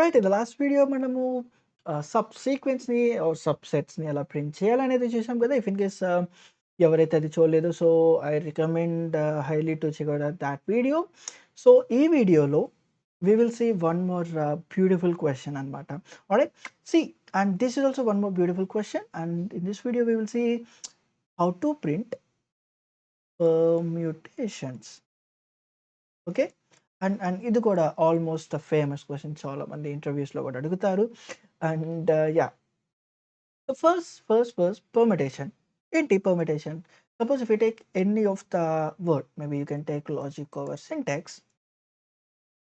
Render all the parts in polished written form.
Alright, in the last video మనము సబ్‌సీక్వెన్స్‌ని are సబ్‌సెట్స్‌ని ఎలా print చేయాలనేది చూసాం కదా! ఇఫ్ ఇన్ కేస్ ఎవరైతే అది చూడలేదో, so I recommend highly to check out that video. So ఈ వీడియోలో we will see one more beautiful question అనమాట. Alright, see, and this is also one more beautiful question, and in this video we will see how to print permutations. Okay, and ఇది కూడా almost famous question, చాలా మంది ఇంటర్వ్యూస్లో కూడా అడుగుతారు. And yeah, first permutation. ఏంటి permutation? Suppose if you take any of the word, maybe you can take logic over syntax.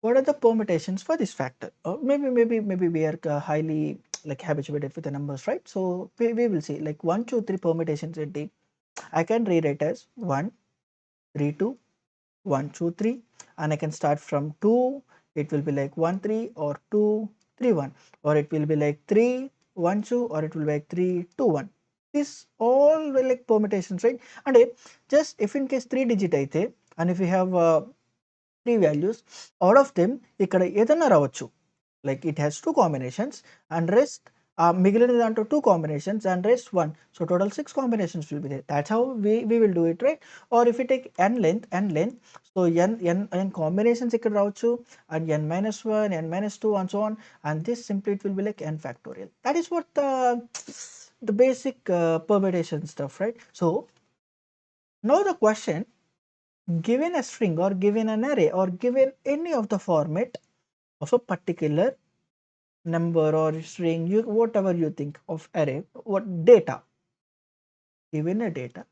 What are the permutations for this factor? Or maybe we are highly like habituated with the numbers, right? So we will see like 1 2 3 permutations ఏంటి? I can rewrite as 1 3 2 1 2 3, and I can start from 2, it will be like 1 3, or 2 3 1, or it will be like 3 1 2, or it will be like 3 2 1. This all will like permutations, right? And just if in case 3 digit అయితే, and if we have 3 values, out of them ఇక్కడ ఏదైనా రావచ్చు. Like it has 2 combinations and rest మిగిలిన దాంట్లో 2 combinations and rest 1. So total 6 combinations will be there. That's how we will do it, right? Or if you take n length, so n combinations ఇక్కడ రావచ్చు, and n minus 1, n minus 2, and so on, and this simply it will be like n factorial. That is what the basic permutation stuff, right? So now the question, given a string or given an array or given any of the format of a particular number or string, you whatever you think of array, what data, given a data,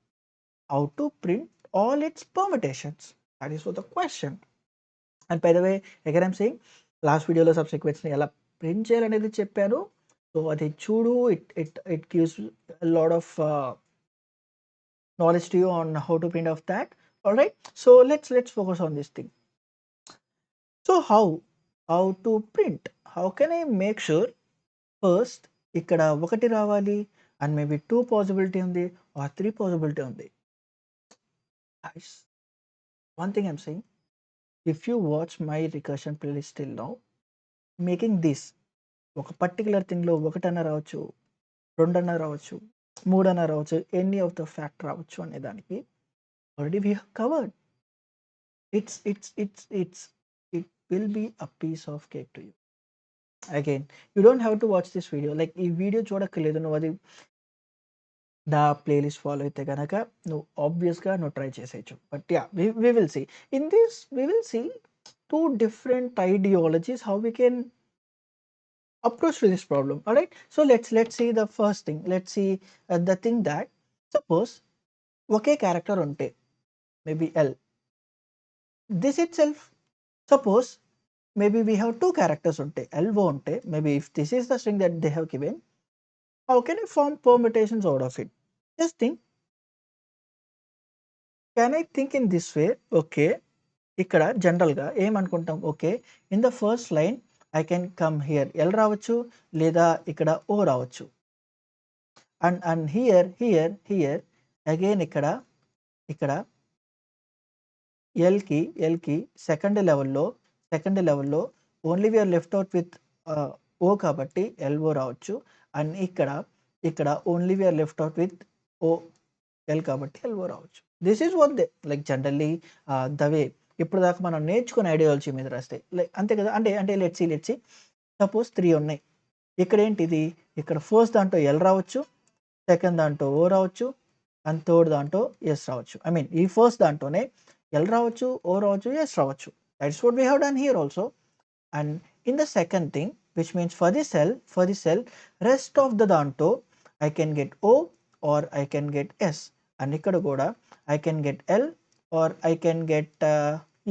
how to print all its permutations? That is what the question. And by the way, again I'm saying, last video లో సబ్సీక్వెన్స్ ని ఎలా print చేయాలనేది చెప్పాను. So అది చూడు, it gives a lot of knowledge to you on how to print of that. All right, so let's focus on this thing. So how to print? How can I make sure first ఇక్కడ 1 రావాలి, and maybe 2 possibility ఉంది, are 3 possibility ఉంది. Guys, one thing I'm saying, if you watch my recursion playlist till now, making this ఒక particular థింగ్లో 1 అన్న రావచ్చు, 2 అన్న రావచ్చు, 3 అన్న రావచ్చు, ఎనీ ఆఫ్ ద ఫ్యాక్ట్ రావచ్చు అనే దానికి already we have covered. It will be a piece of cake to you. Again, you don't have to watch this video, like ఈ వీడియో చూడక్కర్లేదు, నువ్వు అది నా ప్లేలిస్ట్ ఫాలో అయితే కనుక నువ్వు ఆబ్వియస్గా నువ్వు ట్రై చేసేయచ్చు. But yeah, we will see in this, we will see 2 different ideologies how we can approach to this problem. All right, so let's see the first thing. Let's see the thing that, suppose okay character ఉంటే, maybe L, this itself, suppose maybe we have 2 characters ఉంటే, LO ఉంటే, maybe if this is the string that they have given, how can I form permutations out of it? Just think, can I think in this way? Okay, ఇక్కడ జనరల్‌గా ఏమనుకుంటాం, okay, in the first line I can come here, L రావచ్చు, లేదా ఇక్కడ O రావచ్చు. And here again ఇక్కడ ఎల్‌కి second లెవెల్‌లో only we are left out with O కాబట్టి ఎల్ఓ రావచ్చు. అండ్ ఇక్కడ only we are left out with O L కాబట్టి ఎల్ఓ రావచ్చు. This is what they like generally the way ఇప్పుడు దాకా మనం నేర్చుకునే ఐడియాలజీ మీద రాస్తే, లైక్ అంతే కదా. అంటే లెట్స్ సీ సపోజ్ 3 ఉన్నాయి. ఇక్కడ ఏంటిది, ఇక్కడ ఫస్ట్ దాంట్లో ఎల్ రావచ్చు, సెకండ్ దాంట్లో ఓ రావచ్చు, అండ్ థర్డ్ దాంట్లో ఎస్ రావచ్చు. ఐ మీన్ ఈ ఫస్ట్ దాంట్లోనే ఎల్ రావచ్చు, ఓ రావచ్చు, ఎస్ రావచ్చు. That's what we have done here also. And in the second thing, which means for the cell rest of the దాంట్లో I can get O or I can get S. And ఇక్కడ కూడా I can get L or I can get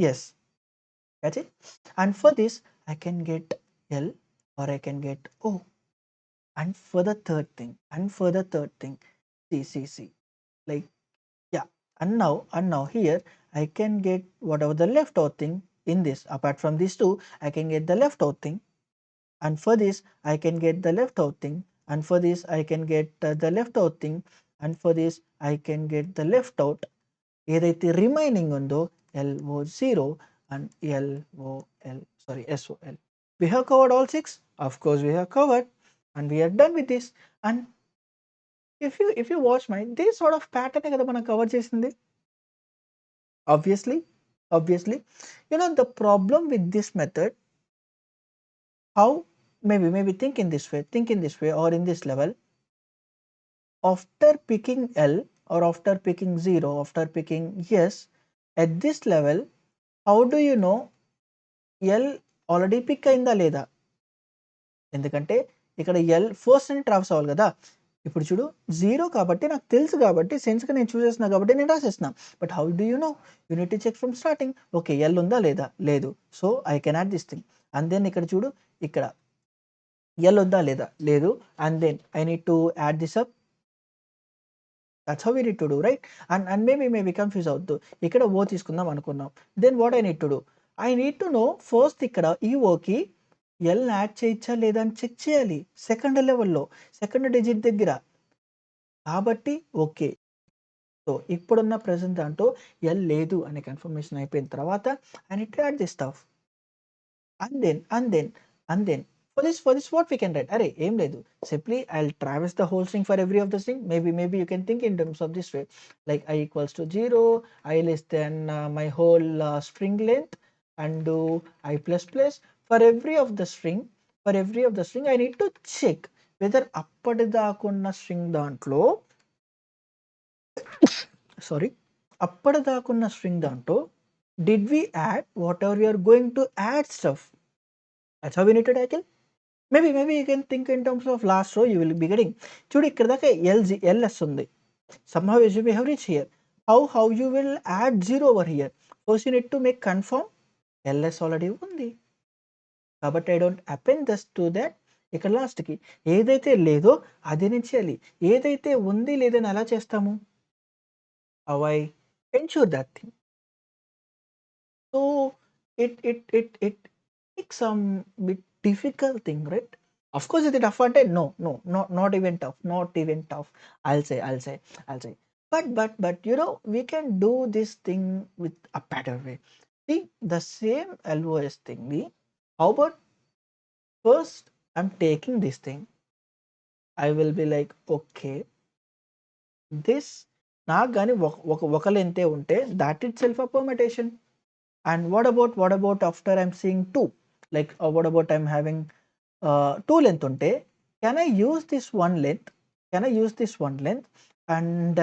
S. That's it. And for this, I can get L or I can get O. And for the third thing, see, like, yeah. And now here, I can get whatever the left out thing in this. Apart from these two, I can get the left out thing. And for this, I can get the left out thing. And for this, I can get the left out thing. And for this, I can get the left out. ఏదైతే remaining ఉందో LO0 and SOL. We have covered all 6. Of course, we have covered, and we are done with this. And if you watch my this sort of pattern కదా మనం cover చేసింది. Obviously, the problem with this method, how maybe think in this way or in this level. After picking L or after picking 0, after picking yes, at this level, how do you know L already pick అయిందా లేదా? ఎందుకంటే ఇక్కడ L first అని travels అవ్వాలి కదా. ఇప్పుడు చూడు 0 కాబట్టి నాకు తెలుసు కాబట్టి సెన్స్గా నేను చూస్ చేస్తున్నా కాబట్టి నేను రాసేస్తున్నా. But how do you know? You need to check from starting. Okay, L ఉందా లేదా? లేదు. So I can add this thing. And then ఇక్కడ చూడు, ఇక్కడ L ఉందా లేదా? లేదు. And then I need to add this up. That's how we need to do, right? And maybe confuse అవుద్దు. ఇక్కడ ఓ తీసుకుందాం అనుకున్నాం. Then what I need to do? I need to know first ఇక్కడ ఈ ఓకి L add చేయొచ్చా లేదా అని check చేయాలి. సెకండ్ లెవెల్లో, సెకండ్ డిజిట్ దగ్గర. కాబట్టి ఓకే. సో ఇప్పుడున్న ప్రెజెంట్ దాంట్లో ఎల్ లేదు అనే కన్ఫర్మేషన్ అయిపోయిన తర్వాత I need to add this stuff. And then for this what we can write? Array, aim ledu. Simply I'll traverse the whole string for every of the string. Maybe you can think in terms of this way, like I equals to 0, I less than my whole string length, and do I plus plus for every of the string. I need to check whether appadadakunna string dantlo appadadakunna string dantlo did we add whatever we are going to add stuff. That's how we need to tackle. Maybe you can think in terms of last row you will be getting. చూడు ఇక్కడ దాకా ls ఉంది. Somehow we have reached here. How you will add 0 over here? First you need to make confirm ls already ఉంది. కాబట్టి I don't append this to that. ఇక్కడ లాస్ట్కి ఏదైతే లేదో అదే నేను చేయాలి. ఏదైతే ఉంది లేదని ఎలా చేస్తాము? How I ensure that thing. So it makes some bit difficult thing, right? Of course, is it tough? No, not even tough. I'll say. But we can do this thing with a better way. See, the same LOS thing. How about first I'm taking this thing. I will be like, okay, this నాకు కానీ ఒక లెంతే ఉంటే that itself a permutation. And what about after I'm seeing 2? Like what about I'm having 2 length unte, can I use this one length? And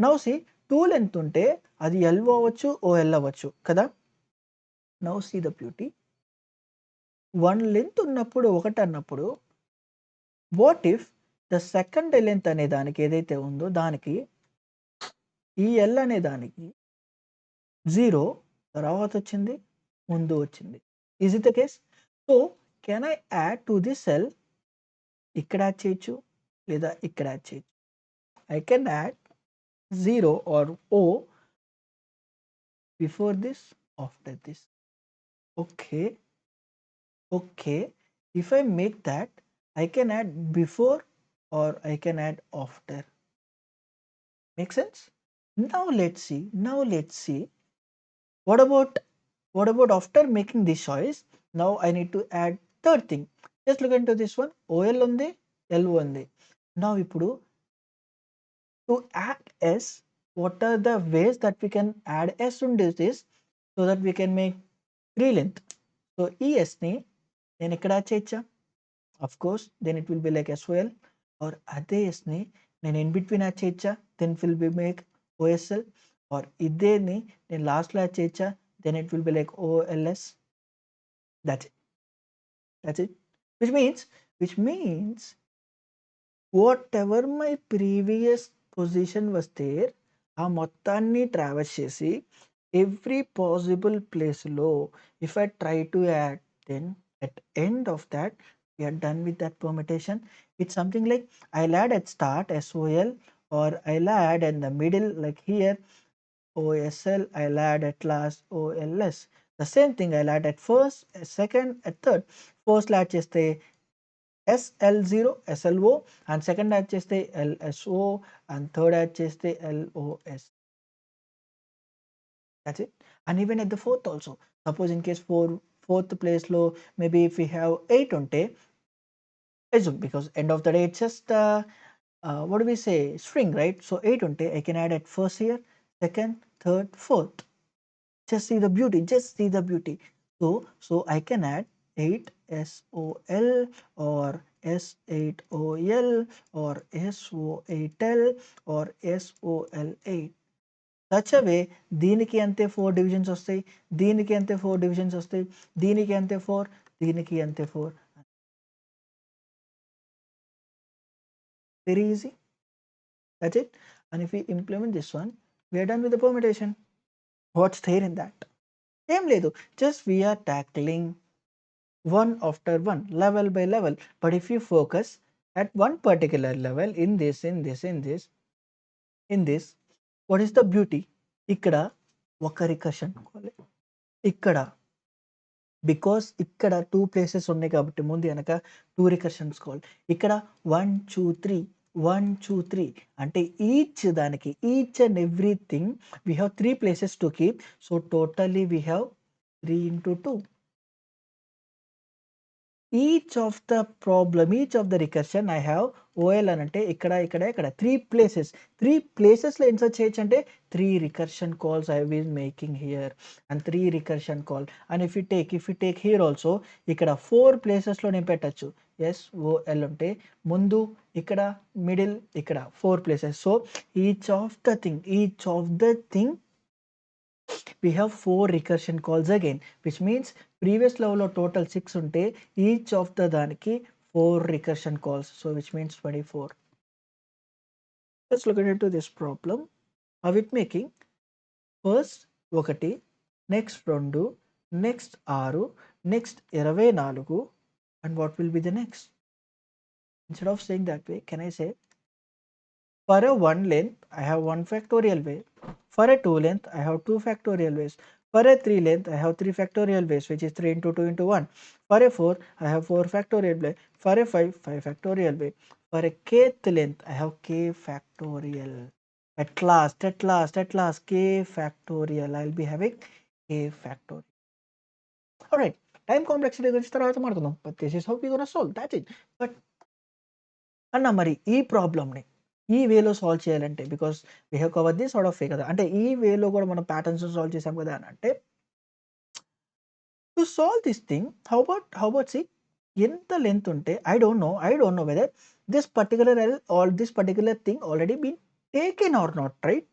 now see, 2 length unte adi L avvachu OL avvachu kada. Now see the beauty. 1 length ఉన్నప్పుడు ఒకటి అన్నప్పుడు what if the second length అనే దానికి ఏదైతే ఉందో దానికి ఈ L అనే దానికి 0 తర్వాత వచ్చింది, ముందు వచ్చింది. Is it the case? So can I add to this cell? ఇక్కడ యాడ్ చేయొచ్చు లేదా ఇక్కడ యాడ్ చేయొచ్చు. I can add 0 or O before this, after this. Okay. If I make that, I can add before or I can add after. Make sense? Now let's see. What about after making this choice? Now I need to add third thing. Just look into this one. OL undi, L undi. Now ipudu to add S, what are the ways that we can add S into this so that we can make 3 length? So ఈ S ని నేను ఇక్కడ add చేయొచ్చా? Of course, then it will be like SOL. or అదే S ని నేను in between add చేయొచ్చా? Then it will be make OSL. or ఇదేని నేను లాస్ట్లో యాడ్ చేయొచ్చా? Then it will be like OLS. That's it. Which means whatever my previous position was there, ఆ మొత్తాన్ని traverse చేసి every possible place లో if I try to add, then at end of that we are done with that permutation. It's something like I'll add at start SOL, or I'll add in the middle like here OSL, I'll add at last OLS. The same thing I'll add at first, at second, at third. First add చేస్తే SL0 SLO, and second add చేస్తే LSO, and third add చేస్తే LOS. That's it. And even at the fourth also, suppose in case fourth place లో maybe if we have 8 ఉంటే assume, because end of the day it's just what do we say, string, right? So 8 ఉంటే I can add at first here, second, third, fourth. Just see the beauty, just see the beauty. So I can add 8 SOL or S8OL or SO8L or SOL8. Such a way దీనికి అంతే 4 divisions వస్తాయి, దీనికి అంతే 4 divisions వస్తాయి, దీనికి అంతే 4, దీనికి అంతే 4. Very easy. That's it. And if you implement this one, we're done with the permutation. What's there in that? ఏం లేదు, just we're tackling one after one, level by level. But if you focus at one particular level in this, what is the beauty? ఇక్కడ ఒక recursion ఇక్కడ, because ఇక్కడ 2 places ఉన్నాయి కాబట్టి ముందు వెనక 2 రికర్షన్స్ కావాలి. ఇక్కడ 1 2 3 1 2 3 అంటే ఈచ్ దానికి, each and everything we have 3 places to keep. So totally we have 3 into 2. Each of the problem, each of the recursion I have O L అని అంటే ఇక్కడ ఇక్కడ ఇక్కడ 3 ప్లేసెస్, 3 ప్లేసెస్లో ఇన్సర్ట్ చేయొచ్చు అంటే 3 recursion calls I been making here and 3 recursion call. And if you take here also ఇక్కడ 4 ప్లేసెస్లో నేను పెట్టచ్చు. SOL ఉంటే ముందు ఇక్కడ, మిడిల్ ఇక్కడ 4 places. So each of the thing we have 4 recursion calls again, which means previous level of total 6 unte each of the daniki 4 recursion calls, so which means 24. Let's look into this problem. How it making? First ఒకటి, next 2, next 6, next 24, and what will be the next? Instead of saying that way, can I say for a 1 length I have 1 factorial way, for a 2 length I have 2 factorial ways, for a 3 length I have 3 factorial ways, which is 3 into 2 into 1, for a 4 I have 4 factorial way, for a 5 factorial way, for a kth length I have k factorial. At last k factorial, I'll be having k factorial. Alright, time complexity గురించి తర్వాత మాట్లాడుకుందాం, but this is how we're gonna solve, that's it. But అన్న మరి ఈ ప్రాబ్లమ్ని ఈ వేలో solve చేయాలంటే, because we have cover this sort of way కదా, అంటే ఈ వేలో కూడా మనం ప్యాటర్న్స్ సాల్వ్ చేసాం కదా అని అంటే, to solve this thing how about see ఎంత లెంత్ ఉంటే I don't know whether this particular this particular thing already been taken or not, right?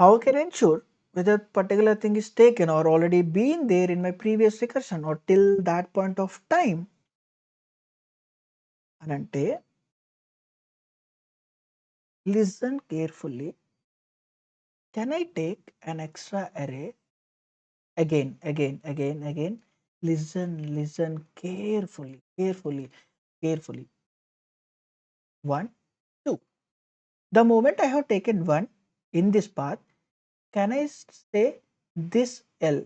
How can ensure whether particular thing is taken or already been there in my previous recursion or till that point of time అని అంటే, listen carefully. Can I take an extra array? Again. Listen carefully. 1, 2. The moment I have taken 1 in this path, can I say this L?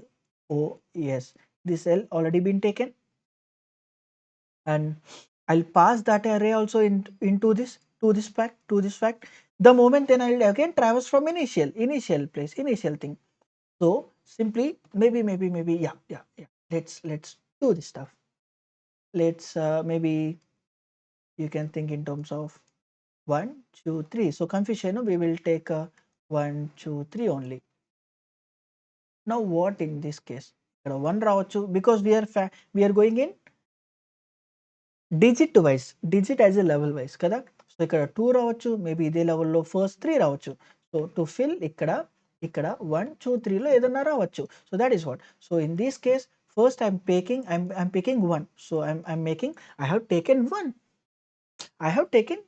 Oh yes, this L already been taken, and I'll pass that array also into this, to this fact. The moment then I'll again traverse from initial place, initial thing. So simply maybe yeah. Let's do this stuff. Let's maybe you can think in terms of 1 2 3. So confusion, we will take 1 2 3 only. Now what in this case? 1 రావచ్చు, because we are going in digit wise, digit as a level wise కదా. So ఇక్కడ 2 రావచ్చు, maybe ఇదే లెవెల్లో first 3 రావచ్చు. So to fill ఇక్కడ 1 2 3లో ఏదన్నా రావచ్చు. So that is what. So in this case first I'm picking 1. So I'm making, I have taken 1, I have taken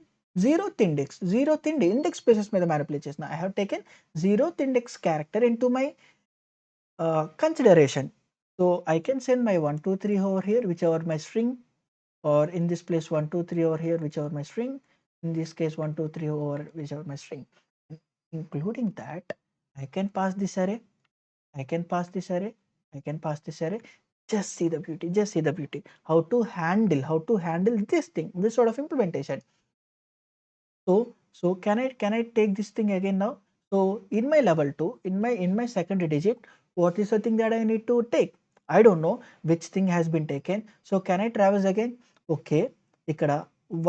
0th index basis మీద మ్యానిపులేట్ చేసిన. I have taken 0th index character in to my consideration. So I can send my 1 2 3 over here, whichever my string, or in this place 1 2 3 over here, whichever my string. In this case 1 2 3 over whichever my string. Including that, I can pass this array. Just see the beauty. How to handle this thing, this sort of implementation. So can I take this thing again now? So in my level 2, in my second digit, what is the thing that I need to take? I don't know which thing has been taken. So can I traverse again? Okay, ఇక్కడ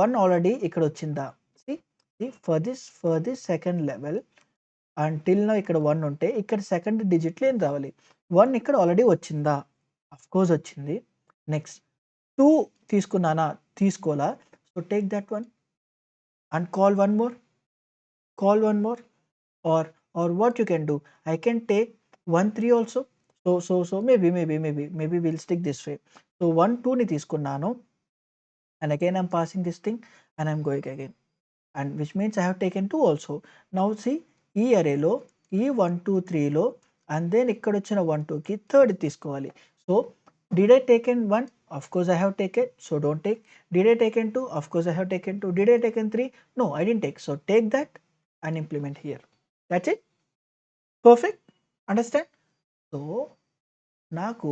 1 already ఇక్కడ వచ్చిందా? See for this second level until now ఇక్కడ 1 ఉంటే ఇక్కడ second డిజిట్లో ఏం రావాలి? 1 ఇక్కడ already వచ్చిందా? ఆఫ్‌కోర్స్ వచ్చింది. నెక్స్ట్ 2 తీసుకున్నానా? తీసుకోలా. So take that one and call one more or what you can do, I can take 1 3 also. So maybe we'll stick this way. So 1 2 ని తీసుకున్నాను and again I'm passing this thing and I'm going again, and which means I have taken 2 also. Now see ఈ అరేలో ఈ 1 2 3లో and then ఇక్కడ వచ్చిన 1 2కి third తీసుకోవాలి. So did I taken 1? Of course I have taken, so don't take. Did I taken 2? Of course I have taken 2. Did I taken 3? No, I didn't take. So take that and implement here. That's it. Perfect. Understand? So నాకు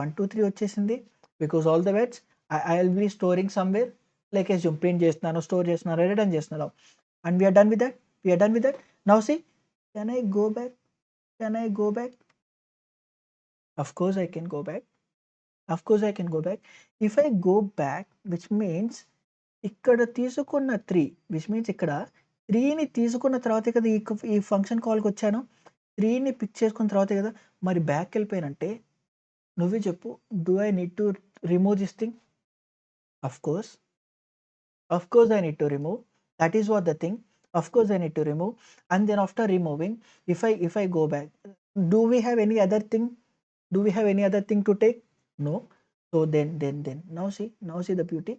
1 2 3 వచ్చేసింది because all the words I'll be storing somewhere, like assume print చేస్తున్నాను, store చేస్తున్నాను, return చేస్తున్నాను, and we are done with that. Now see, can I go back? Of course I can go back. If I go back, which means ఇక్కడ తీసుకున్న 3, which means ఇక్కడ 3ని తీసుకున్న తర్వాతే కదా ఈ ఫంక్షన్ కాల్కి వచ్చాను. 3ని పిక్ చేసుకున్న తర్వాతే కదా మరి బ్యాక్ వెళ్ళిపోయానంటే నువ్వే చెప్పు. Do I need to remove this thing? Of course I need to remove. That is what the thing. Of course I need to remove. And then after removing, if I go back, do we have any other thing? To take? No. So then now see the beauty.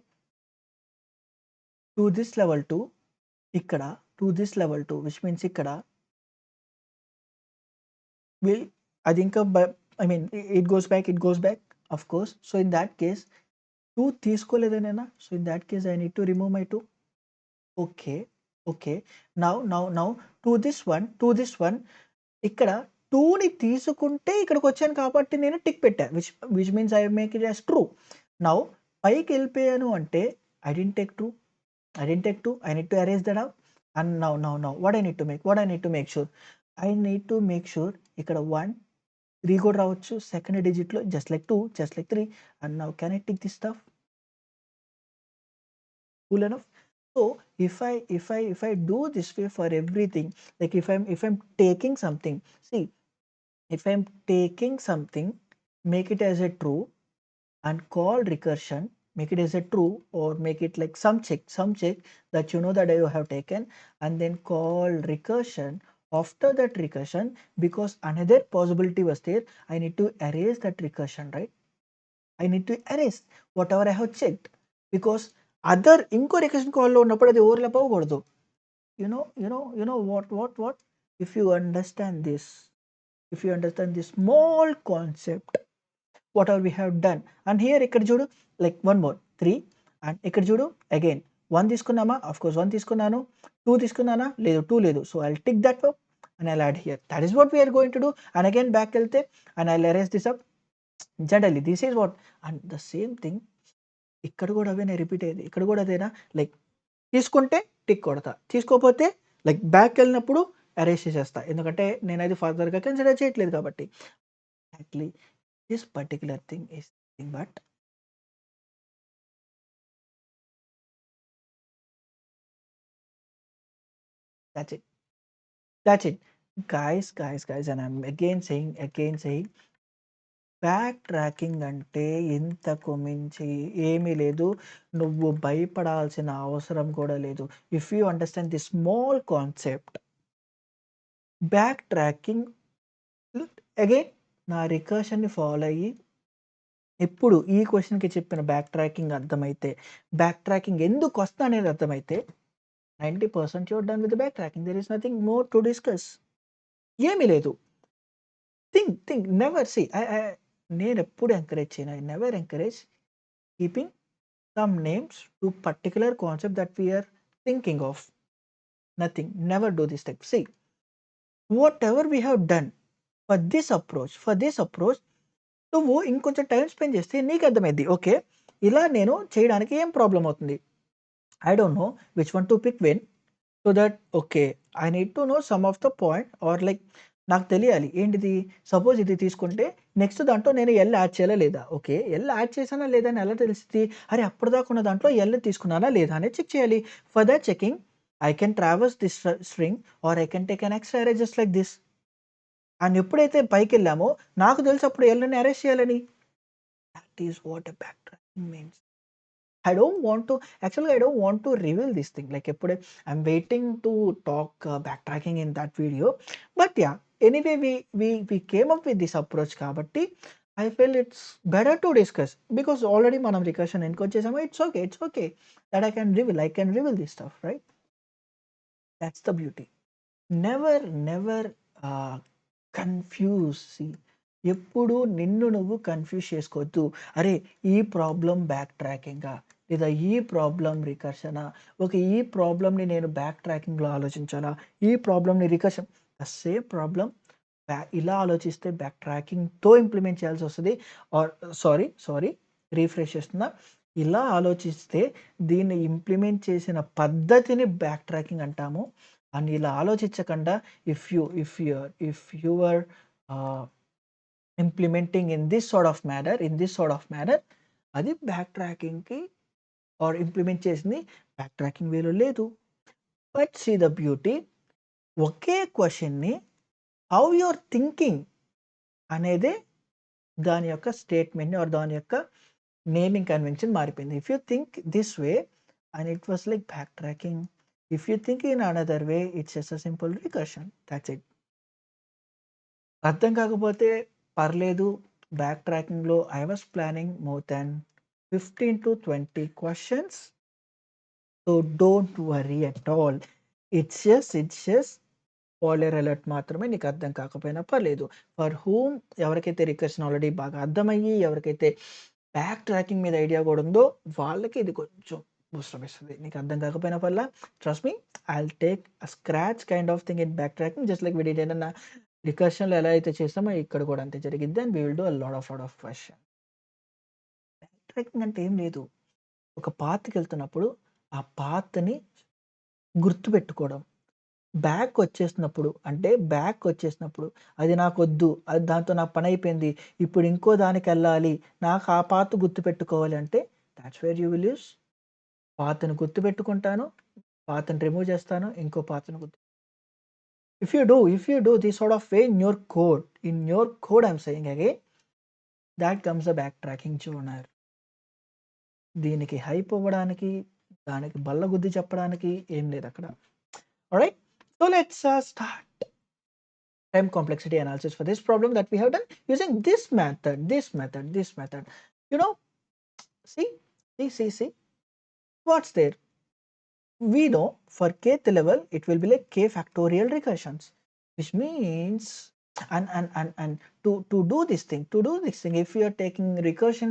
To this level 2, ikkada to this level 2, which means ikkada will, I think I mean it goes back. Of course. So in that case 2 తీసుకోలేదనేనా? So in that case I need to remove my 2. Okay. Now to this one ఇక్కడ 2ని తీసుకుంటే ఇక్కడికి వచ్చాను కాబట్టి నేను tick పెట్టా, which means I make it as true. Now పైకి వెళ్ళిపోయాను అంటే I didn't take 2. I need to erase that out. And now what I need to make sure? I need to make sure ఇక్కడ 1 3 కూడా రావచ్చు second డిజిట్లో, just like 2, just like 3. And now can I tick this stuff? Cool enough. So if I do this way for everything, like if I'm taking something, see, if I'm taking something, make it as a true and call recursion, make it as a true, or make it like some check that you know that you have taken, and then call recursion. After that recursion, because another possibility was there, I need to erase that recursion, right? I need to erase whatever I have checked, because other ఇంకో recursion కాల్లో ఉన్నప్పుడు అది overlap అవ్వకూడదు. You know what? If you understand this small concept, whatever we have done, and here ఇక్కడ చూడు, like one more 3, and ఇక్కడ చూడు again 1 తీసుకున్నామా? Of course 1 తీసుకున్నాను. 2 తీసుకున్నానా? లేదు, 2 లేదు. So I'll tick that up and I'll add here. That is what we are going to do. And again back వెళ్తే and I'll erase this up. Generally this is what, and the same thing ఇక్కడ కూడా అవేనే repeat అయ్యేది. ఇక్కడ కూడా అదేనా, like తీసుకుంటే tick కొడతా, తీసుకోకపోతే లైక్ బ్యాక్ వెళ్ళినప్పుడు అరేంజ్ చేసేస్తా, ఎందుకంటే నేను అది ఫర్దర్గా కన్సిడర్ చేయట్లేదు కాబట్టి. Actually this particular thing is but that's it guys, and I'm again saying back tracking అంటే ఇంతకు మించి ఏమీ లేదు. నువ్వు భయపడాల్సిన అవసరం కూడా లేదు. If you understand the small concept back tracking, again నా రికర్షన్ని ఫాలో అయ్యి ఇప్పుడు ఈ క్వశ్చన్కి చెప్పిన బ్యాక్ ట్రాకింగ్ అర్థమైతే, బ్యాక్ ట్రాకింగ్ ఎందుకు వస్తా అనేది అర్థమైతే 90% you're done with back tracking. There is nothing more to discuss. ఏమీ లేదు. థింక్ నెవర్ సి నేను ఎప్పుడు ఎంకరేజ్ చేయను. I never encourage keeping some names to particular concept that we are thinking of. Nothing. Never do this thing. See, whatever we have done for this approach, నువ్వు ఇంకొంచెం time spend చేస్తే నీకు అర్థమైంది. Okay, ఇలా నేను చేయడానికి ఏం ప్రాబ్లం అవుతుంది. I don't know which one to pick when, so that okay I need to know some of the point, or like నాకు తెలియాలి. ఏంటిది? సపోజ్ ఇది తీసుకుంటే నెక్స్ట్ దాంట్లో నేను ఎల్ యాడ్ చేయాలా లేదా? ఓకే. ఎల్ యాడ్ చేశానా లేదా అని ఎలా తెలిసిద్ది? అరే! అప్పటిదాకా ఉన్న దాంట్లో ఎల్ తీసుకున్నానా లేదా అనేది చెక్ చేయాలి. For that checking I can traverse this string or I can take an extra array just like this. And ఎప్పుడైతే పైకెళ్ళామో నాకు తెలుసు అప్పుడు ఎల్‌ని అరెస్ట్ చేయాలని. That is what a back tracking means. I don't want to reveal this thing. Like ఎప్పుడే I'm waiting to talk backtracking in that video. But yeah, anyway we came up with this approach కాబట్టి I feel it's better to discuss because already మనం recursion ఎన్కొచ్చేసాము. It's okay that I can reveal this stuff, right? That's the beauty. Never confuse. ఎప్పుడు నిన్ను నువ్వు confuse చేసుకోవద్దు. అరే! ఈ problem back ట్రాకింగా? లేదా ఈ ప్రాబ్లమ్ రికర్షనా? ఓకే. ఈ ప్రాబ్లమ్‌ని నేను బ్యాక్ ట్రాకింగ్‌లో ఆలోచించాలా? ఈ ప్రాబ్లమ్‌ని రికర్షన్ ద సేమ్ ప్రాబ్లమ్ ఇలా ఆలోచిస్తే బ్యాక్ ట్రాకింగ్‌తో ఇంప్లిమెంట్ చేయాల్సొస్తది. ఆర్ సారీ రిఫ్రెష్ చేస్తున్నా. ఇలా ఆలోచిస్తే దీన్ని ఇంప్లిమెంట్ చేసిన పద్ధతిని బ్యాక్ ట్రాకింగ్ అంటాము. అండ్ ఇలా ఆలోచించకుండా if you are ah, implementing in this sort of manner అది బ్యాక్ ట్రాకింగ్‌కి ఆర్ ఇంప్లిమెంట్ చేసింది బ్యాక్ ట్రాకింగ్ వేలో లేదు. బట్ సీ ద బ్యూటీ ఒకే క్వెషన్‌ని హౌ యూ ఆర్ థింకింగ్ అనేదే దాని యొక్క స్టేట్మెంట్‌ని ఆర్ దాని యొక్క నేమింగ్ కన్వెన్షన్ మారిపోయింది. If you think this way and it was like back tracking. If you think in another way it's just a simple recursion. That's it. అర్థం కాకపోతే పర్లేదు. బ్యాక్ ట్రాకింగ్‌లో I was planning more than 15-20 questions. So don't worry at all. It's just spoiler alert మాత్రమే. నీకు అర్థం కాకపోయినా పర్లేదు. For whom ఎవరికైతే రికర్షన్ ఆల్రెడీ బాగా అర్థమయ్యి, ఎవరికైతే బ్యాక్ ట్రాకింగ్ మీద ఐడియా కూడా ఉందో వాళ్ళకి ఇది కొంచెం బూస్టప్ ఇస్తది. నీకు అర్థం కాకపోయినా పర్లా trust me I will take a scratch kind of thing in back tracking just like we did in రికర్షన్‌లో ఎలా అయితే చేసామో ఇక్కడ కూడా అంతే జరిగిద్ది. And we will do a lot of question. Back tracking అంటే ఏం లేదు. ఒక పాత్‌కెళ్తున్నప్పుడు ఆ పాత్‌ని గుర్తుపెట్టుకోవడం. బ్యాకొచ్చేసినప్పుడు అది నాకొద్దు. అది దాంతో నా పనయిపోయింది. ఇప్పుడు ఇంకో దానికెళ్ళాలి. నాకు ఆ పాత్ గుర్తుపెట్టుకోవాలి అంటే that's where you will use. పాత్‌ని గుర్తుపెట్టుకుంటాను. పాత్‌ని రిమూవ్ చేస్తాను. ఇంకో పాత్‌ని if you do this sort of way in your code I'm saying again, that comes the backtracking journal. దీనికి హైప్ ఇవ్వడానికి, దానికి బల్లగుద్ది చెప్పడానికి ఏం లేదక్కడ. Alright. So let's start time complexity analysis for this problem that we have done using this method. You know, see, what's there? We know for kth level it will be like k factorial recursions, which means and to do this thing if you are taking recursion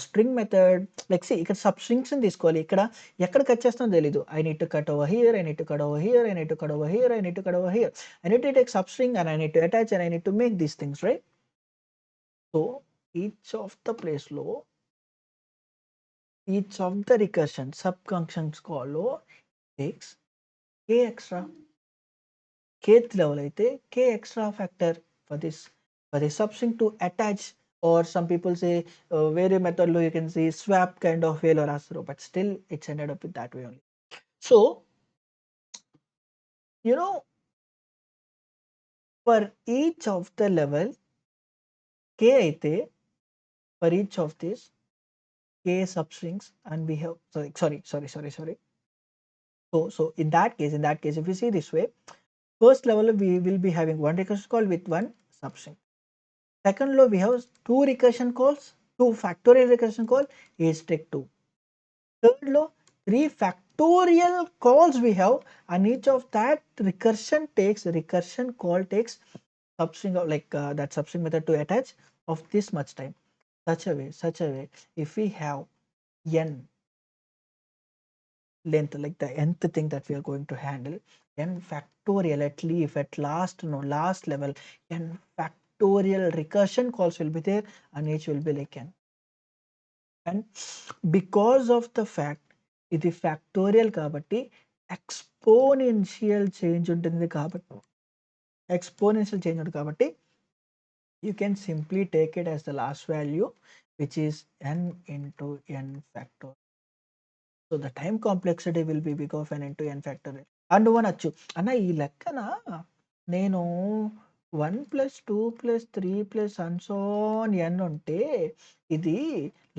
string method, like see ఇక్కడ sub strings తీసుకోవాలి. ఇక్కడ ఎక్కడ cut చేస్తానో తెలీదు. I need to cut over here, I need to cut over here, I need to cut over here, I need to cut over here. I need to take substring and I need to attach and I need to make these things, right? So each of the place లో each of the recursion sub functions call takes k extra. Kth level అయితే k extra factor for this substring to attach, or some people say వేరే method లో you can see swap kind of way లో రాస్తారు, but still it's ended up with that way only. So you know, for each of the level k అయితే for each of these k substrings and we have sorry. So in that case if you see this way, first level we will be having one recursion call with one substring. Second law we have two recursion calls, two factorial recursion call is take 2. Third law, 3 factorial calls we have, and each of that recursion call takes substring of like that substring method to attach of this much time. Such a way if we have n length, like the nth thing that we are going to handle, n factorial at last level, n factorial recursion calls will be there and each will be like n. And because of the fact ఇది factorial కాబట్టి exponential change ఉంటుంది కాబట్టి exponential change ఉంటుంది కాబట్టి you can simply take it as the last value, which is n into n factor. So the time complexity will be big of n into n factorial. And నువ్వు అనొచ్చు అన్న ఈ లెక్కన నేను 1 plus 2 plus 3 plus and so on n ఉంటే ఇది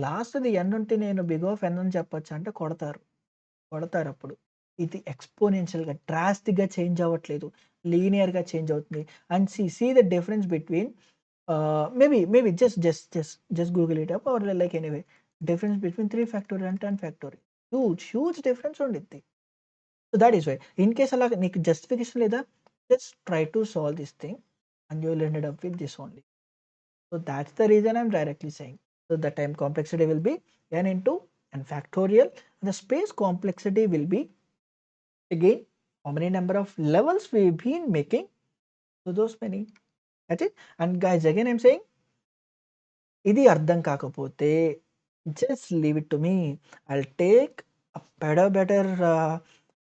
లాస్ట్ది n ఉంటే నేను బిగ్ ఆఫ్ n అని చెప్పొచ్చు అంటే కొడతారు అప్పుడు. ఇది ఎక్స్పోనెన్షియల్గా డ్రాస్టిక్గా చేంజ్ అవ్వట్లేదు, లీనియర్గా చేంజ్ అవుతుంది. And see the difference between maybe just Google it up or like anyway. Difference between 3 factorial and 10 factorial. Huge difference ఉండిద్ది. So that is why. In case అలా నీకు జస్టిఫికేషన్ లేదా, just try to solve this thing and you will ended up with this only. So that's the reason I'm directly saying. So the time complexity will be n into n factorial. And the space complexity will be again how many number of levels we've been making. So those many. That's it. And guys, again I'm saying, ఇది అర్థం కాకపోతే just leave it to me. I'll take better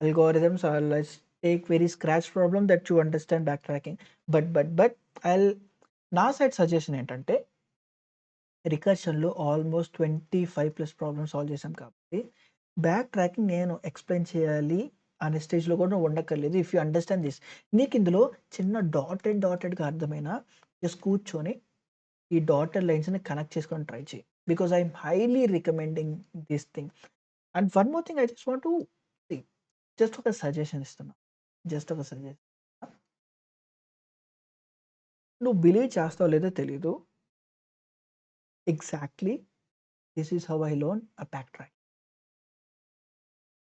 algorithms, or let's take very scratch problem that you understand backtracking. But I'll నా side suggestion ఏంటంటే, రికర్షన్లో almost 25+ problems solve చేశాం కాబట్టి back tracking నేను explain చేయాలి అనే స్టేజ్లో కూడా నువ్వు ఉండక్కర్లేదు. ఇఫ్ యూ అండర్స్టాండ్ దిస్, నీకు ఇందులో చిన్న డాటెడ్గా అర్థమైనా జస్ట్ కూర్చొని ఈ డాటెడ్ లైన్స్ని కనెక్ట్ చేసుకొని ట్రై చేయి. Because I'm highly recommending this thing. And one more thing I just want to just ఒక సజెషన్ ఇస్తున్నా. నువ్వు బిలీవ్ చేస్తావు లేదో తెలీదు. Exactly this is how I learn a back track.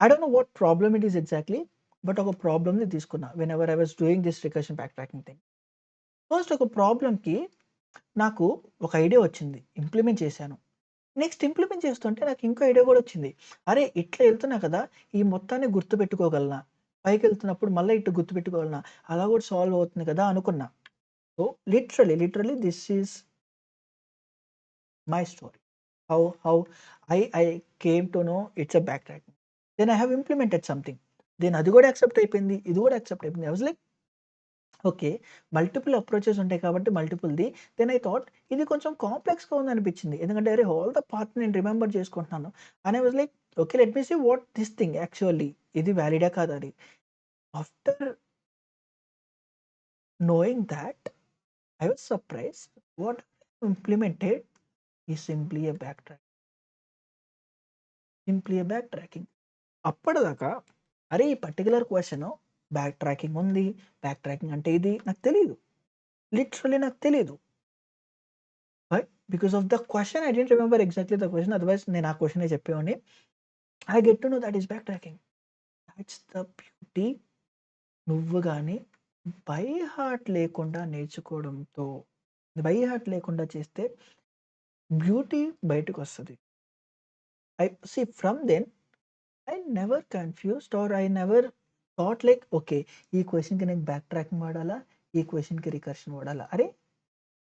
I don't know what problem it is exactly, but ఒక ప్రాబ్లమ్ని తీసుకున్నా when ever I was doing this recursion back tracking thing. First ఒక ప్రాబ్లమ్కి నాకు ఒక ఐడియా వచ్చింది, ఇంప్లిమెంట్ చేశాను. Next implement చేస్తుంటే నాకు ఇంకో ఐడియా కూడా వచ్చింది. అరే ఇట్లా వెళ్తున్నా కదా, ఈ మొత్తాన్ని గుర్తుపెట్టుకోగలనా, పైకి వెళ్తున్నప్పుడు మళ్ళీ ఇటు గుర్తుపెట్టుకోగలనా, అలా కూడా సాల్వ్ అవుతుంది కదా అనుకున్నా. So literally this is my story. How I came to know it's a back tracking. Then I have implemented something. Then అది కూడా యాక్సెప్ట్ అయిపోయింది, ఇది కూడా యాక్సెప్ట్ అయిపోయింది. I was like okay, multiple approaches ఉంటాయి కాబట్టి మల్టిపుల్‌ది. దెన్ ఐ థాట్ ఇది కొంచెం కాంప్లెక్స్‌గా ఉందనిపించింది. ఎందుకంటే అరే ఆల్ ద పార్ట్ నేను రిమెంబర్ చేసుకుంటున్నాను. And I was like okay, let me see what this thing actually ఇది వ్యాలిడా కాదా అని. After knowing that, I was surprised. What I implemented is simply a backtracking. అప్పటిదాకా అరే ఈ పర్టిక్యులర్ క్వెషన్ బ్యాక్ ట్రాకింగ్ ఉంది, బ్యాక్ ట్రాకింగ్ అంటే ఇది నాకు తెలీదు. లిటరల్లీ నాకు తెలీదు. But because of the question I don't remember exactly the question, otherwise నేను ఆ క్వెషనే చెప్పేవాడిని. I get to know that is back tracking. That's the beauty. నువ్వు గాని బై హార్ట్ లేకుండా నేర్చుకోవడంతో, బై హార్ట్ లేకుండా చేస్తే బ్యూటీ బయటకొస్తది. I see from then I never confused or I never thought like okay, ఈ క్వెషన్‌కి నేను బ్యాక్ ట్రాకింగ్ వాడాలా, ఈ క్వెషన్‌కి రికర్షన్ వాడాలా. అరే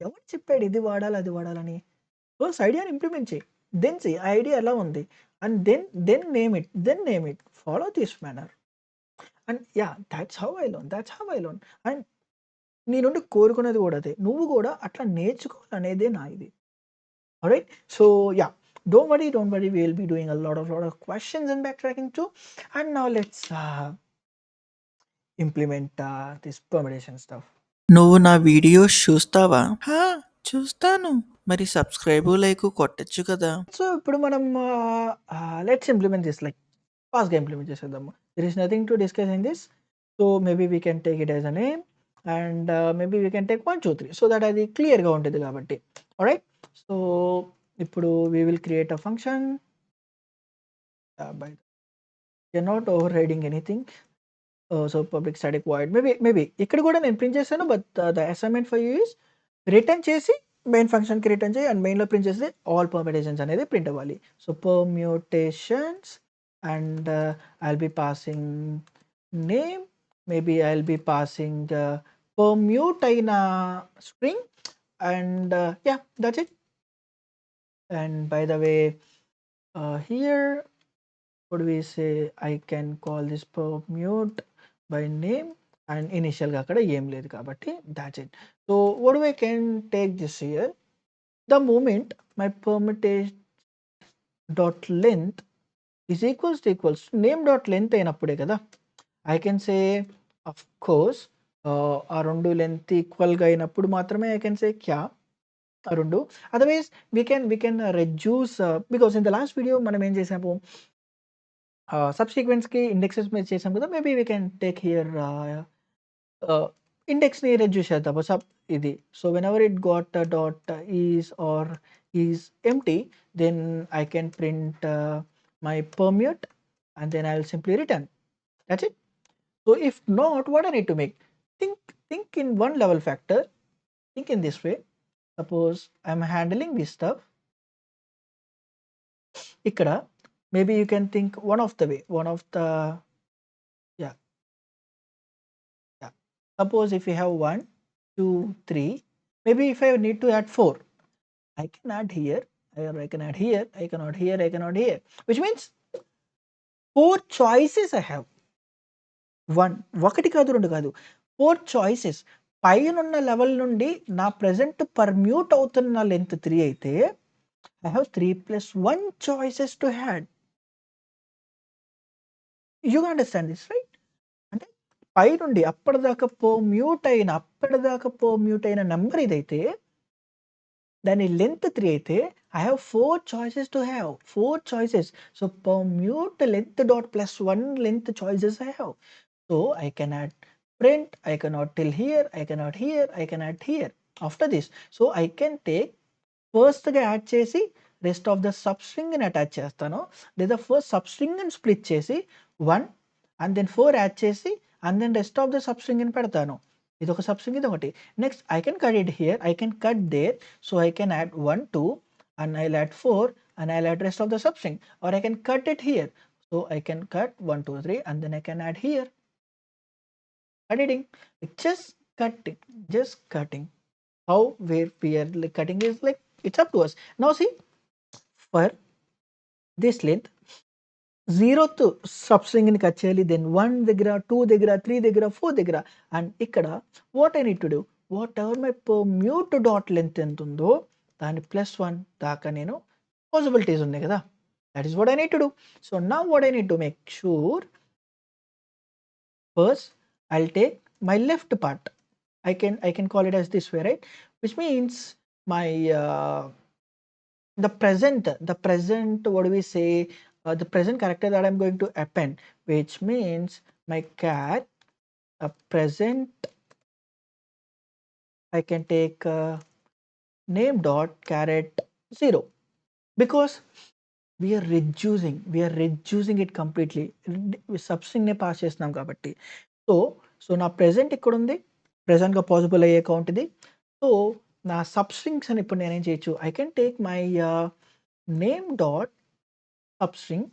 ఎవడు చెప్పాడు ఇది వాడాలి, అది వాడాలని. ఫస్ట్ ఐడియాని ఇంప్లిమెంట్ చెయ్యి. దెన్ సీ ఆ ఐడియా ఎలా ఉంది. And then name it. Follow this manner. And yeah! That's how I learn. And నీ నుండి కోరుకునేది కూడా అదే. నువ్వు కూడా అట్లా నేర్చుకోవాలనేదే నా ఇది. Alright. So yeah! Don't worry. We will be doing a lot of questions in backtracking too. And now let's implement this permutation stuff. నువ్వు నా వీడియోస్ చూస్తావా? హా, చూస్తాను. మరి సబ్స్క్రైబు లైక్ కొట్టొచ్చు కదా. సో ఇప్పుడు మనం లెట్స్ ఇంప్లిమెంట్ దిస్, లైక్ ఫాస్ట్‌గా ఇంప్లిమెంట్ చేసేద్దాము. There is nothing to discuss in this. So maybe we can take it as a name and maybe we can take 1, 2, 3 so that అది క్లియర్‌గా ఉంటుంది కాబట్టి. Alright. So ఇప్పుడు we will create a function by you're not overriding anything. So public static void maybe ఇక్కడ కూడా నేను print చేశాను. But the assignment for you is return చేసి మెయిన్ ఫంక్షన్కి రిటర్న్ చేయి అండ్ మెయిన్లో ప్రింట్ చేస్తే ఆల్ పర్మ్యూటేషన్స్ అనేది ప్రింట్ అవ్వాలి. So permutations and I'll be passing name, maybe I'll be passing permute అయిన string and ya that's it. And by the way here what do we say, I can call this permute by name and ఇనిషియల్గా అక్కడ ఏం లేదు కాబట్టి that's it. So what I can take this here, the moment my permutation dot length is equals to name dot length అయినప్పుడే కదా I can say of course ఆ రెండు length ఈక్వల్గా అయినప్పుడు మాత్రమే ఐ కెన్ సే క్యా ఆ రెండు. Otherwise we can reduce, because in the last video మనం ఏం చేసాము, సబ్సీక్వెన్స్కి ఇండెక్సెస్ మీద చేసాం కదా, maybe we can take here ఇండెక్స్ని రెడ్యూస్ చేద్దాము సబ్ ఇది. So whenever it got dot is or is empty, then I can print my permute and then I will simply return. That's it. So if not, what I need to make? Think think in one level factor. Think in this way. Suppose I'm handling this stuff. Ikkada, maybe you can think one of the way. One of the yeah yeah. Suppose if you have 1, 2, 3. Maybe if I need to add 4, I can add here. Or I can add here. I can add here. I can add here. Which means 4 choices I have. 1 ఒకటి కాదు 2 కాదు 4 choices. పైనున్న level నుండి నా present పర్మ్యూట్ అవుతున్న length 3 అయితే I have 3 + 1 choices to add. You understand this right? అంటే పైనుండి అప్పటిదాకా పర్మ్యూట్ అయిన నెంబర్ ఇదైతే దాని లెంత్ 3 అయితే I have 4 choices to have. 4 choices. So permute length dot +1 length choices I have. So I can add print, I can add till here, I can add here, I can add here. After this, so I can take first గా add చేసి rest of the substring ని attach చేస్తాను, లేదా first substring ని split చేసి 1 and then 4 add చేసి and then rest of the substring ని పెడతాను. ఇది ఒక సబ్స్ట్రింగ్, ఇది ఒకటి. Next I can cut it here, I can cut there. So I can add 1, 2 and I'll add 4 and I'll add rest of the substring, or I can cut it here. So I can cut 1, 2, 3 and then I can add here. Editing, just cutting. How we are like cutting is like it's up to us. Now see, for this length 0th substring ni cut cheyali, then 1 దగ్గర 2 దగ్గర 3 దగ్గర 4 దగ్గర, and ఇక్కడ what I need to do, whatever my permute dot length ఎంత ఉందో దాని +1 దాకా నేను పాసిబిలిటీస్ ఉన్నాయి కదా, that is what I need to do. So now what I need to make sure, first I'll take my left part. I can call it as this way, right? Which means my the present what do we say, the present character that I'm going to append, which means my cat present. I can take name dot caret 0, because we are reducing it completely. Substring నే pass చేస్తున్నాం కాబట్టి. So నా present ఇక్కడ ఉంది, ప్రెజెంట్గా possible అయ్యే count ఇది. So నా సబ్స్ట్రింగ్స్ అని ఇప్పుడు నేనేం చేయొచ్చు, I can take my name dot substring,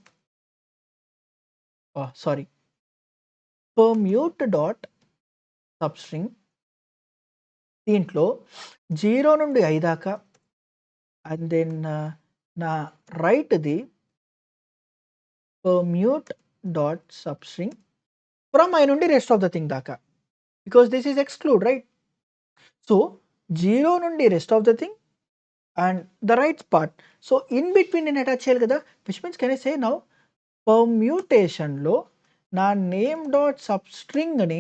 sorry permute dot substring. దీంట్లో 0 నుండి I దాకా, అండ్ దెన్ నా రైట్ది permute dot substring from I నుండి రెస్ట్ ఆఫ్ ద థింగ్ దాకా, because this is exclude, right? So 0 నుండి rest of the thing and the right part. So in between నేను attach చేయాలి కదా, which means can I say now permutationలో నా name dot సబ్స్ట్రింగ్ని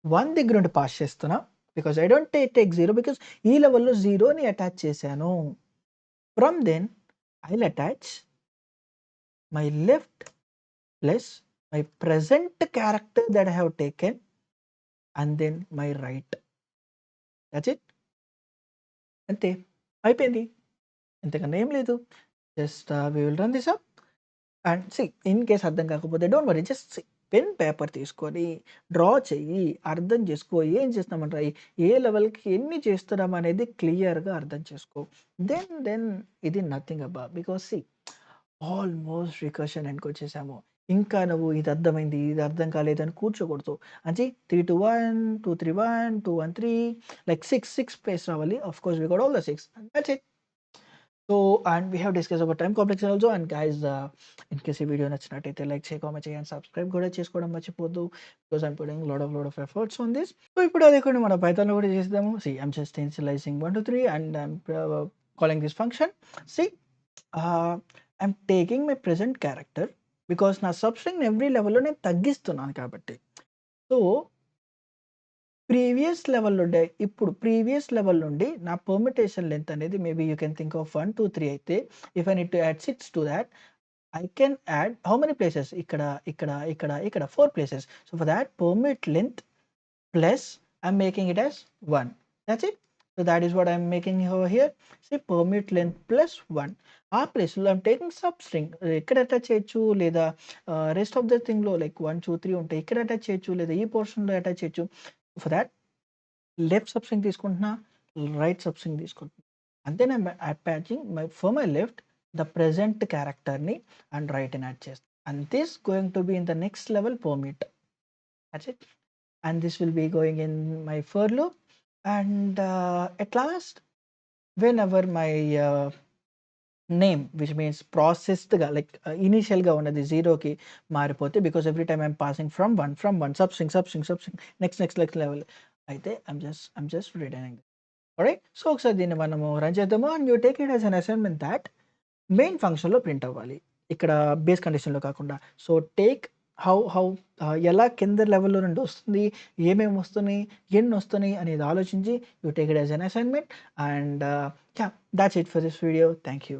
1 దగ్గర నుండి pass చేస్తున్నా, because I don't take 0, because ఈ లెవెల్లో 0ని అటాచ్ చేశాను. From then I will attach my left plus my present character that I have taken and then my right. That's it. అంతే, అయిపోయింది. ఇంతకన్నా ఏం లేదు. Just we will run this up and see. In case అర్థం కాకపోతే don't worry, just pen paper తీసుకొని draw చెయ్యి, అర్థం చేసుకో ఏం చేస్తున్నామంటారా, ఏ లెవెల్కి ఎన్ని చేస్తున్నాం అనేది క్లియర్గా అర్థం చేసుకో. దెన్ ఇది నథింగ్ అబ్బా, బికాస్ సి ఆల్మోస్ట్ రికర్షన్ ఎండ్కి వచ్చేసాము. ఇంకా నువ్వు ఇది అర్థమైంది, ఇది అర్థం కాలేదని కూర్చోకూడదు. అంటే 3, 2, 1, 2, 3, 1, 2, 1, 3 లైక్ 6 పేస్ రావాలి. Of course we got all the 6 and that's it. So and we have discuss about time complex also. And guys in case ఈ వీడియో నచ్చినట్టయితే లైక్ చేయి, కామెంట్ చేయి అండ్ సబ్స్క్రైబ్ కూడా చేసుకోవడం మర్చిపోద్దు. Because I'm putting lot of efforts on this. So ఇప్పుడు అదే కూడా మన పైథాన్లో కూడా చేద్దాము. See I'm just initializing 1 2 3 and I'm calling this function. C I'm taking my present character because నా సబ్స్ట్రింగ్ ఎవ్రీ లెవెల్‌లో నేను తగ్గిస్తున్నాను కాబట్టి. సో ప్రీవియస్ లెవెల్ నుండి నా పర్మిటేషన్ లెంత్ అనేది maybe you can think of 1 2 3 అయితే if I need to add 6 to thought I can add how many places? ఇక్కడ 4 places. So for that permit length plus I'm making it as 1. That's it. So that is what I'm making over here. See permit length plus 1. ఆ ప్లేస్లో I'm taking sub string ఎక్కడ attach చేయొచ్చు లేదా rest of the థింగ్లో like 1 2 3 ఉంటాయి. ఇక్కడ attach చేయొచ్చు లేదా ఈ పోర్షన్లో అటాచ్ చేయొచ్చు. For that left sub string తీసుకుంటున్నా, రైట్ సబ్ స్ట్రింగ్ తీసుకుంటున్నా. అంతే నేను attaching for my left the present క్యారెక్టర్ని అండ్ రైట్ అని యాడ్ చేస్తాను. And this going to be in the next level permit. That's it. And this will be going in my for loop. And at last, whenever my name, which means processed ga like initial ga ఉన్నది 0కి మారిపోతే because every time I'm passing from one substring next level అయితే I'm just returning it. Alright, so ఒకసారి దీన్ని మనము run చేద్దాము. And you take it as an assignment that main ఫంక్షన్‌లో print అవ్వాలి. ఇక్కడ బేస్ కండిషన్‌లో కాకుండా. సో టేక్ హౌ ఎలా కింద లెవెల్‌లో నుండి వస్తుంది, ఏమేమి వస్తున్నాయి, ఎన్ని వస్తున్నాయి అనేది ఆలోచించి you take it as an assignment. And yeah, that's it for this video. Thank you.